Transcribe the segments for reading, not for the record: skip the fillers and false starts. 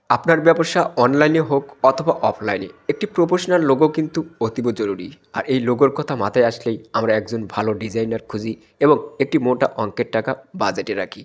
আপনার ব্যবসা অনলাইনে হোক অথবা অফলাইনে একটি প্রফেশনাল লোগো কিন্তু অতীব জরুরি। আর এই লোগোর কথা মাথায় আসলেই আমরা একজন ভালো ডিজাইনার খুঁজি এবং একটি মোটা অঙ্কের টাকা বাজেটে রাখি।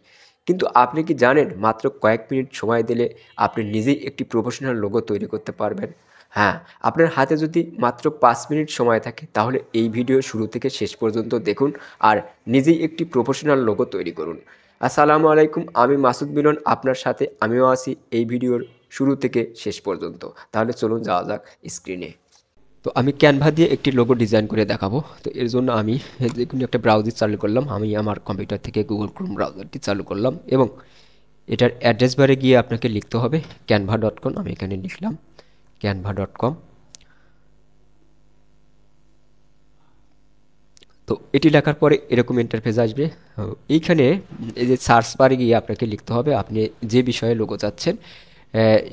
কিন্তু আপনি কি জানেন মাত্র কয়েক মিনিট সময় দিলে আপনি নিজেই একটি প্রফেশনাল লোগো তৈরি করতে পারবেন? হ্যাঁ, আপনার হাতে যদি মাত্র ৫ মিনিট সময় থাকে তাহলে এই ভিডিও শুরু থেকে শেষ পর্যন্ত দেখুন আর নিজেই একটি প্রফেশনাল লোগো তৈরি করুন। আসসালামু আলাইকুম, আমি মাসুদ মিলন আপনার সাথে আমিও আছি এই ভিডিওর শুরু থেকে শেষ পর্যন্ত। তাহলে চলুন যাওয়া যাক স্ক্রিনে। তো আমি ক্যানভা দিয়ে একটি লোগো ডিজাইন করে দেখাবো। তো এর জন্য আমি যে কোনো একটা ব্রাউজার চালু করলাম। আমি আমার কম্পিউটার থেকে গুগল ক্রোম ব্রাউজারটি চালু করলাম এবং এটার অ্যাড্রেস বারে গিয়ে আপনাকে লিখতে হবে canva.com। আমি এখানে লিখলাম canva.com। তো এটি লেখার পরে এরকম ইন্টারফেস আসবে। এইখানে এই যে সার্চ বারে গিয়ে আপনাকে লিখতে হবে আপনি যে বিষয়ে লোগো চাচ্ছেন,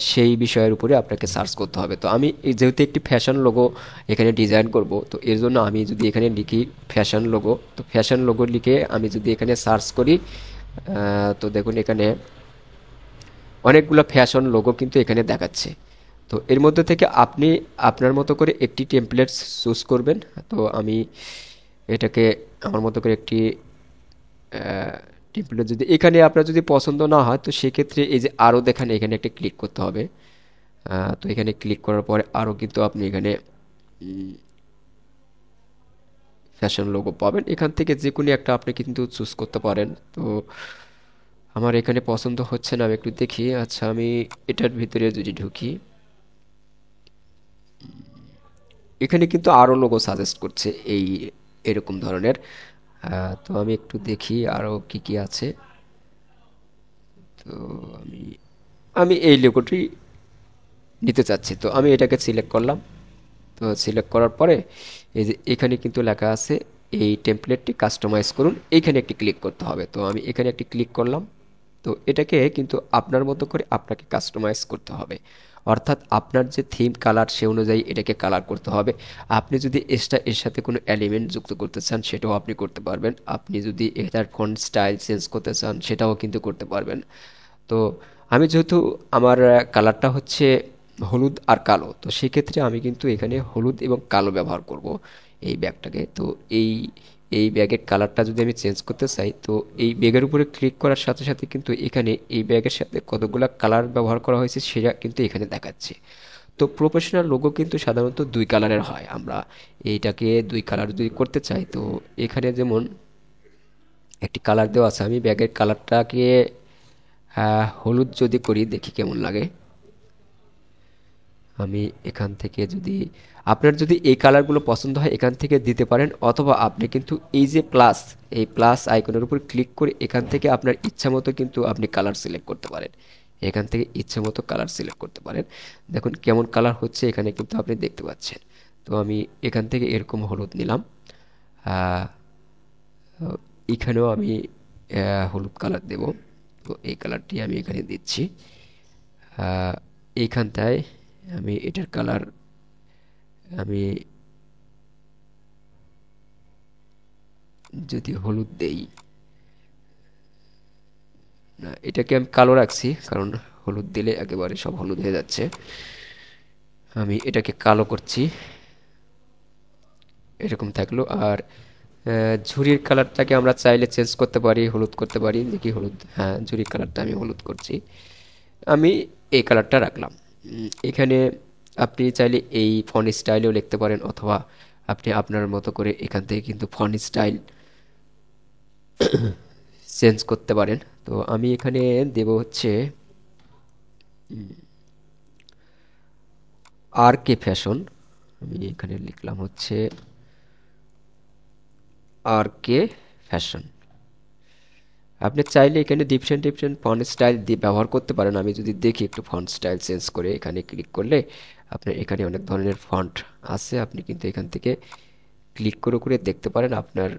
সেই বিষয়ের উপরে আপনাকে সার্চ করতে হবে। তো আমি যেহেতু একটি ফ্যাশন লোগো এখানে ডিজাইন করব, তো এর জন্য আমি যদি এখানে লিখি ফ্যাশন লোগো, তো ফ্যাশন লোগো লিখে আমি যদি এখানে সার্চ করি, তো দেখুন এখানে অনেকগুলো ফ্যাশন লোগো কিন্তু এখানে দেখাচ্ছে। তো এর মধ্যে থেকে আপনি আপনার মতো করে একটি টেমপ্লেট চুজ করবেন। তো আমি এটাকে আমার মতো করে একটি টেমপ্লেট, যদি এখানে আপনার যদি পছন্দ না হয় তো সেক্ষেত্রে এই যে আরও দেখান এখানে একটা ক্লিক করতে হবে। তো এখানে ক্লিক করার পরে আরও কিন্তু আপনি এখানে ফ্যাশন লোগো পাবেন। এখান থেকে যে কোনো একটা আপনি কিন্তু চুজ করতে পারেন। তো আমার এখানে পছন্দ হচ্ছে না, আমি একটু দেখি। আচ্ছা, আমি এটার ভিতরে যদি ঢুকি, এখানে কিন্তু আরও লোগো সাজেস্ট করছে এই এরকম ধরনের। তো আমি একটু দেখি আরও কি কি আছে। তো আমি আমি এই লোগোটি নিতে চাচ্ছি, তো আমি এটাকে সিলেক্ট করলাম। তো সিলেক্ট করার পরে এই যে এখানে কিন্তু লেখা আছে এই টেমপ্লেটটি কাস্টমাইজ করুন, এইখানে একটি ক্লিক করতে হবে। তো আমি এখানে একটি ক্লিক করলাম। তো এটাকে কিন্তু আপনার মতো করে আপনাকে কাস্টমাইজ করতে হবে, অর্থাৎ আপনার যে থিম কালার সে অনুযায়ী এটাকে কালার করতে হবে। আপনি যদি এর সাথে কোনো এলিমেন্ট যুক্ত করতে চান সেটাও আপনি করতে পারবেন। আপনি যদি এটার ফন্ট স্টাইল চেঞ্জ করতে চান সেটাও কিন্তু করতে পারবেন। তো আমি যেহেতু আমার কালারটা হচ্ছে হলুদ আর কালো, তো সেক্ষেত্রে আমি কিন্তু এখানে হলুদ এবং কালো ব্যবহার করব এই ব্যাগটাকে। তো এই এই ব্যাগের কালারটা যদি আমি চেঞ্জ করতে চাই, তো এই ব্যাগের উপরে ক্লিক করার সাথে সাথে কিন্তু এখানে এই ব্যাগের সাথে কতগুলো কালার ব্যবহার করা হয়েছে সেটা কিন্তু এখানে দেখাচ্ছে। তো প্রফেশনাল লোগো কিন্তু সাধারণত দুই কালারের হয়। আমরা এইটাকে দুই কালার যদি করতে চাই, তো এখানে যেমন একটি কালার দেওয়া আছে, আমি ব্যাগের কালারটাকে হলুদ যদি করি দেখি কেমন লাগে। আমি এখান থেকে যদি আপনার যদি এই কালারগুলো পছন্দ হয় এখান থেকে দিতে পারেন, অথবা আপনি কিন্তু এই যে প্লাস, এই প্লাস আইকনের উপর ক্লিক করে এখান থেকে আপনার ইচ্ছা মতো কিন্তু আপনি কালার সিলেক্ট করতে পারেন। এখান থেকে ইচ্ছা মতো কালার সিলেক্ট করতে পারেন। দেখুন কেমন কালার হচ্ছে এখানে কিন্তু আপনি দেখতে পাচ্ছেন। তো আমি এখান থেকে এরকম হলুদ নিলাম। আহ, তো এখানেও আমি হলুদ কালার দেব। তো এই কালারটি আমি এখানে দিচ্ছি। আহ, এইখানটায় আমি এটার কালার আমি যদি হলুদ দেই, না এটাকে আমি কালো রাখছি কারণ হলুদ দিলে একেবারে সব হলুদ হয়ে যাচ্ছে। আমি এটাকে কালো করছি, এরকম থাকলো। আর ঝুড়ির কালারটাকে আমরা চাইলে চেঞ্জ করতে পারি, হলুদ করতে পারি। দেখি হলুদ, হ্যাঁ ঝুড়ির কালারটা আমি হলুদ করছি। আমি এই কালারটা রাখলাম। এখানে আপনি চাইলে এই ফন্ট স্টাইলেও লিখতে পারেন, অথবা আপনি আপনার মতো করে এখান থেকে কিন্তু ফন্ট স্টাইল চেঞ্জ করতে পারেন। তো আমি এখানে দেব হচ্ছে আর কে ফ্যাশন। আমি এখানে লিখলাম হচ্ছে আর কে ফ্যাশন। আপনি চাইলে এখানে ডিফারেন্ট ডিফারেন্ট ফন্ট স্টাইল দিয়ে ব্যবহার করতে পারেন। আমি যদি দেখি একটু ফন্ট স্টাইল চেঞ্জ করে এখানে ক্লিক করলে আপনার এখানে অনেক ধরনের ফন্ট আছে, আপনি কিন্তু এখান থেকে ক্লিক করে করে দেখতে পারেন আপনার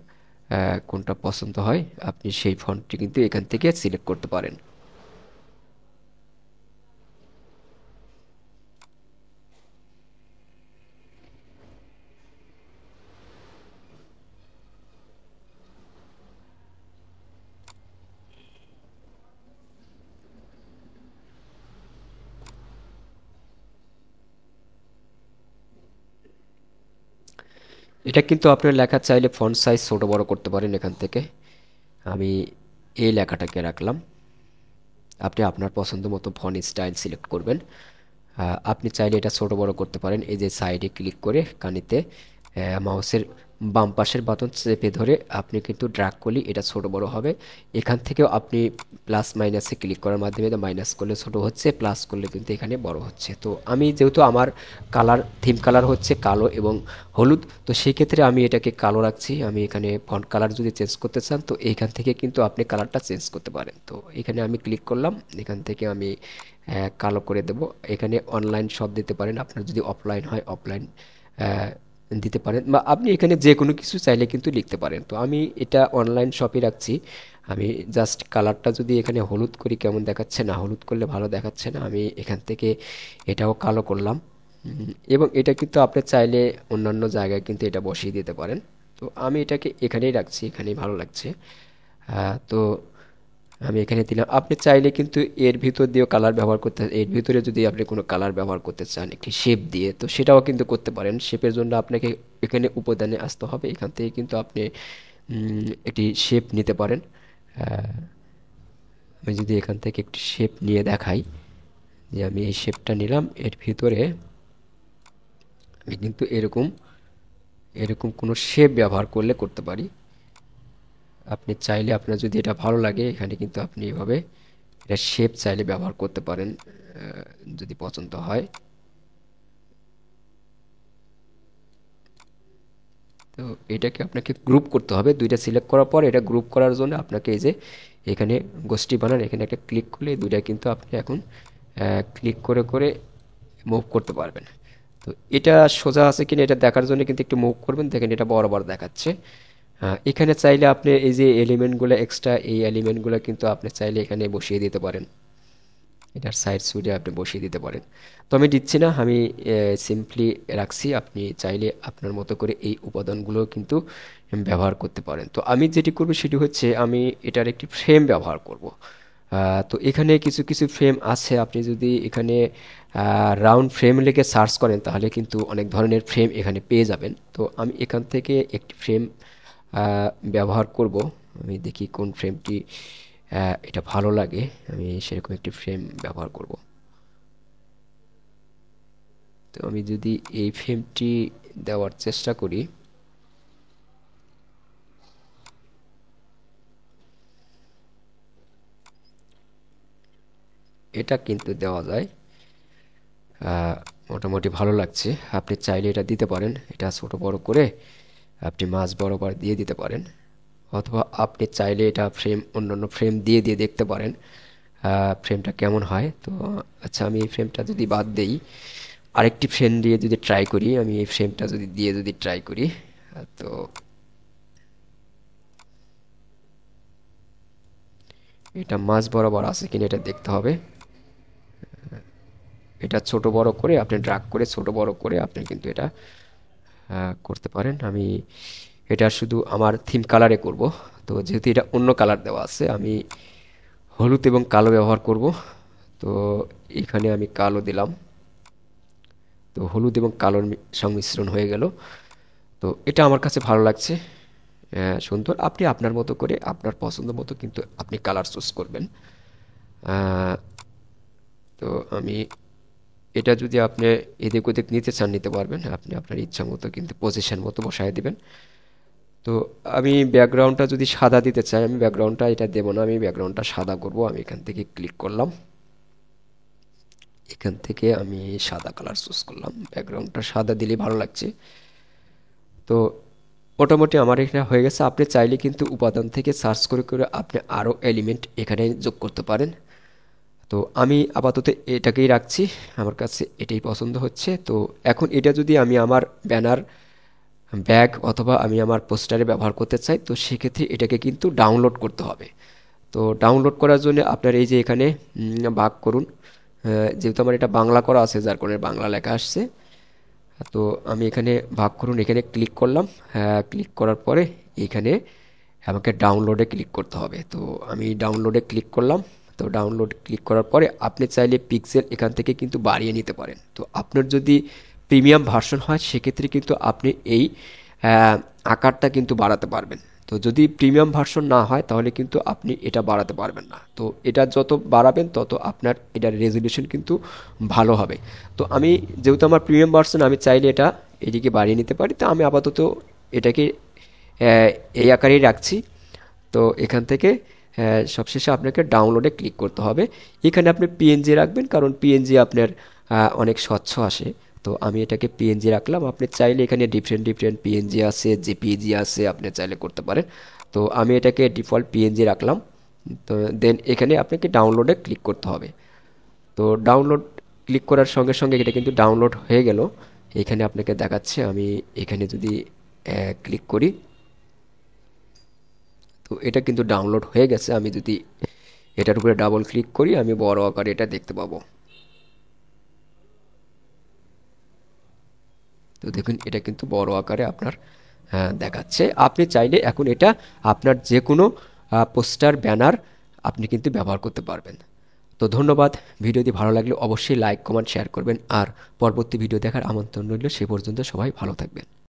কোনটা পছন্দ হয়। আপনি সেই ফন্টটি কিন্তু এখান থেকে সিলেক্ট করতে পারেন। এটা কিন্তু আপনার লেখা চাইলে ফন্ট সাইজ ছোট বড় করতে পারেন এখান থেকে। আমি এই লেখাটাকে রাখলাম। আপনি আপনার পছন্দ মতো ফন্ট স্টাইল সিলেক্ট করবেন। আপনি চাইলে এটা ছোট বড় করতে পারেন। এই যে সাইডে ক্লিক করে কানিতে মাউসের বাম পাশের বাটন চেপে ধরে আপনি কিন্তু ড্র্যাগ করলে এটা ছোট বড় হবে। এখান থেকেও আপনি প্লাস মাইনাসে ক্লিক করার মাধ্যমে মাইনাস করলে ছোট হচ্ছে, প্লাস করলে কিন্তু এখানে বড় হচ্ছে। তো আমি যেহেতু আমার কালার থিম কালার হচ্ছে কালো এবং হলুদ, তো সেই ক্ষেত্রে আমি এটাকে কালো রাখছি। আমি এখানে ফন্ট কালার যদি চেঞ্জ করতে চান তো এইখান থেকে কিন্তু আপনি কালারটা চেঞ্জ করতে পারেন। তো এখানে আমি ক্লিক করলাম, এখান থেকে আমি কালো করে দেব। এখানে অনলাইন শপ দিতে পারেন, আপনার যদি অফলাইন হয় অফলাইন দিতে পারেন, বা আপনি এখানে যে কোনো কিছু চাইলে কিন্তু লিখতে পারেন। তো আমি এটা অনলাইন শপে রাখছি। আমি জাস্ট কালারটা যদি এখানে হলুদ করি কেমন দেখাচ্ছে, না হলুদ করলে ভালো দেখাচ্ছে না, আমি এখান থেকে এটাও কালো করলাম। এবং এটা কিন্তু আপনি চাইলে অন্যান্য জায়গায় কিন্তু এটা বসিয়ে দিতে পারেন। তো আমি এটাকে এখানেই রাখছি, এখানেই ভালো লাগছে। তো আমি এখানে দিলাম। আপনি চাইলে কিন্তু এর ভিতর দিয়েও কালার ব্যবহার করতে, এর ভিতরে যদি আপনি কোনো কালার ব্যবহার করতে চান একটি শেপ দিয়ে, তো সেটাও কিন্তু করতে পারেন। শেপের জন্য আপনাকে এখানে উপাদানে আসতে হবে। এখান থেকে কিন্তু আপনি একটি শেপ নিতে পারেন। আহ, আমি যদি এখান থেকে একটি শেপ নিয়ে দেখাই, যে আমি এই শেপটা নিলাম, এর ভিতরে আমি কিন্তু এরকম এরকম কোনো শেপ ব্যবহার করলে করতে পারি। আপনি চাইলে আপনার যদি এটা ভালো লাগে এখানে কিন্তু আপনি এভাবে এটা শেপ চাইলে ব্যবহার করতে পারেন, যদি পছন্দ হয়। তো এটাকে আপনাকে গ্রুপ করতে হবে। দুইটা সিলেক্ট করার পর এটা গ্রুপ করার জন্য আপনাকে এই যে এখানে গোষ্ঠী বানান, এখানে একটা ক্লিক করলে এই দুইটা কিন্তু আপনি এখন ক্লিক করে করে মুভ করতে পারবেন। তো এটা সোজা আছে কিনা এটা দেখার জন্য কিন্তু একটু মুভ করবেন, দেখেন এটা বরাবর দেখাচ্ছে। এখানে চাইলে আপনি এই যে এলিমেন্টগুলো এক্সট্রা, এই এলিমেন্টগুলো কিন্তু আপনি চাইলে এখানে বসিয়ে দিতে পারেন, এটার সাইড সুইডে আপনি বসিয়ে দিতে পারেন। তো আমি দিচ্ছি না, আমি সিম্পলি রাখছি। আপনি চাইলে আপনার মতো করে এই উপাদানগুলো কিন্তু ব্যবহার করতে পারেন। তো আমি যেটি করব সেটি হচ্ছে আমি এটার একটি ফ্রেম ব্যবহার করব। তো এখানে কিছু কিছু ফ্রেম আছে, আপনি যদি এখানে রাউন্ড ফ্রেম লিখে সার্চ করেন তাহলে কিন্তু অনেক ধরনের ফ্রেম এখানে পেয়ে যাবেন। তো আমি এখান থেকে একটি ফ্রেম ব্যবহার করব। আমি দেখি কোন ফ্রেমটি এটা ভালো লাগে, আমি সেরকম একটি ফ্রেম ব্যবহার করব। তো আমি যদি এই ফ্রেমটি দেওয়ার চেষ্টা করি, এটা কিন্তু দেওয়া যায়, আহ, মোটামুটি ভালো লাগছে। আপনি চাইলে এটা দিতে পারেন, এটা ছোট বড় করে আপনি মাঝ বরাবর দিয়ে দিতে পারেন, অথবা আপনি চাইলে এটা ফ্রেম অন্যান্য ফ্রেম দিয়ে দিয়ে দেখতে পারেন ফ্রেমটা কেমন হয়। তো আচ্ছা, আমি এই ফ্রেমটা যদি বাদ দেই, আরেকটি ফ্রেম দিয়ে যদি ট্রাই করি, আমি এই ফ্রেমটা যদি দিয়ে যদি ট্রাই করি, তো এটা মাঝ বরাবর আছে কিনা এটা দেখতে হবে। এটা ছোট বড় করে আপনি ড্রাগ করে ছোট বড় করে আপনি কিন্তু এটা করতে পারেন। আমি এটা শুধু আমার থিম কালারে করব। তো যেহেতু এটা অন্য কালার দেওয়া আছে, আমি হলুদ এবং কালো ব্যবহার করব। তো এখানে আমি কালো দিলাম। তো হলুদ এবং কালোর সংমিশ্রণ হয়ে গেল। তো এটা আমার কাছে ভালো লাগছে, সুন্দর। আপনি আপনার মতো করে আপনার পছন্দ মতো কিন্তু আপনি কালার চুজ করবেন। আহ, তো আমি এটা যদি আপনি এদিক ওদিক নিতে চান নিতে পারবেন, আপনি আপনার ইচ্ছা মতো কিন্তু পজিশন মতো বসায় দিবেন। তো আমি ব্যাকগ্রাউন্ডটা যদি সাদা দিতে চাই, আমি ব্যাকগ্রাউন্ডটা এটা দেবো না, আমি ব্যাকগ্রাউন্ডটা সাদা করব। আমি এখান থেকে ক্লিক করলাম, এখান থেকে আমি সাদা কালার চুজ করলাম, ব্যাকগ্রাউন্ডটা সাদা দিলেই ভালো লাগছে। তো মোটামুটি আমার এখানে হয়ে গেছে। আপনি চাইলে কিন্তু উপাদান থেকে সার্চ করে করে আপনি আরও এলিমেন্ট এখানে যোগ করতে পারেন। তো আমি আপাতত এটাকেই রাখছি, আমার কাছে এটাই পছন্দ হচ্ছে। তো এখন এটা যদি আমি আমার ব্যানার, ব্যাগ অথবা আমি আমার পোস্টারে ব্যবহার করতে চাই, তো সেক্ষেত্রে এটাকে কিন্তু ডাউনলোড করতে হবে। তো ডাউনলোড করার জন্য আপনার এই যে এখানে ভাগ করুন, যেহেতু আমার এটা বাংলা করা আছে যার কারণে বাংলা লেখা আসছে। তো আমি এখানে ভাগ করুন এখানে ক্লিক করলাম। ক্লিক করার পরে এখানে আমাকে ডাউনলোডে ক্লিক করতে হবে। তো আমি ডাউনলোডে ক্লিক করলাম। তো ডাউনলোড ক্লিক করার পরে আপনি চাইলে পিক্সেল এখান থেকে কিন্তু বাড়িয়ে নিতে পারেন। তো আপনার যদি প্রিমিয়াম ভার্সন হয় সেক্ষেত্রে কিন্তু আপনি এই আহ, আকারটা কিন্তু বাড়াতে পারবেন। তো যদি প্রিমিয়াম ভার্সন না হয় তাহলে কিন্তু আপনি এটা বাড়াতে পারবেন না। তো এটা যত বাড়াবেন তত আপনার এটার রেজলিউশন কিন্তু ভালো হবে। তো আমি যেহেতু আমার প্রিমিয়াম ভার্সন, আমি চাইলে এটা এদিকে বাড়িয়ে নিতে পারি। তো আমি আপাতত এটাকে আহ, এই আকারেই রাখছি। তো এখান থেকে সবশেষে আপনাকে ডাউনলোডে ক্লিক করতে হবে। এখানে আপনি পিএনজি রাখবেন, কারণ পিএনজি আপনার অনেক স্বচ্ছ আসে। তো আমি এটাকে পিএনজি রাখলাম। আপনি চাইলে এখানে ডিফারেন্ট ডিফারেন্ট পিএনজি আছে, জেপিইজি আছে, আপনি চাইলে করতে পারেন। তো আমি এটাকে ডিফল্ট পিএনজি রাখলাম। তো দেন এখানে আপনাকে ডাউনলোডে ক্লিক করতে হবে। তো ডাউনলোড ক্লিক করার সঙ্গে সঙ্গে এটা কিন্তু ডাউনলোড হয়ে গেল। এখানে আপনাকে দেখাচ্ছে। আমি এখানে যদি ক্লিক করি, তো এটা কিন্তু ডাউনলোড হয়ে গেছে। আমি যদি এটার উপরে ডাবল ক্লিক করি, আমি বড় আকারে এটা দেখতে পাবো। তো দেখুন, এটা কিন্তু বড় আকারে আপনার দেখাচ্ছে। আপনি চাইলে এখন এটা আপনার যে কোনো পোস্টার, ব্যানার আপনি কিন্তু ব্যবহার করতে পারবেন। তো ধন্যবাদ। ভিডিওটি ভালো লাগলে অবশ্যই লাইক, কমেন্ট, শেয়ার করবেন। আর পরবর্তী ভিডিও দেখার আমন্ত্রণ রইল। সে পর্যন্ত সবাই ভালো থাকবেন।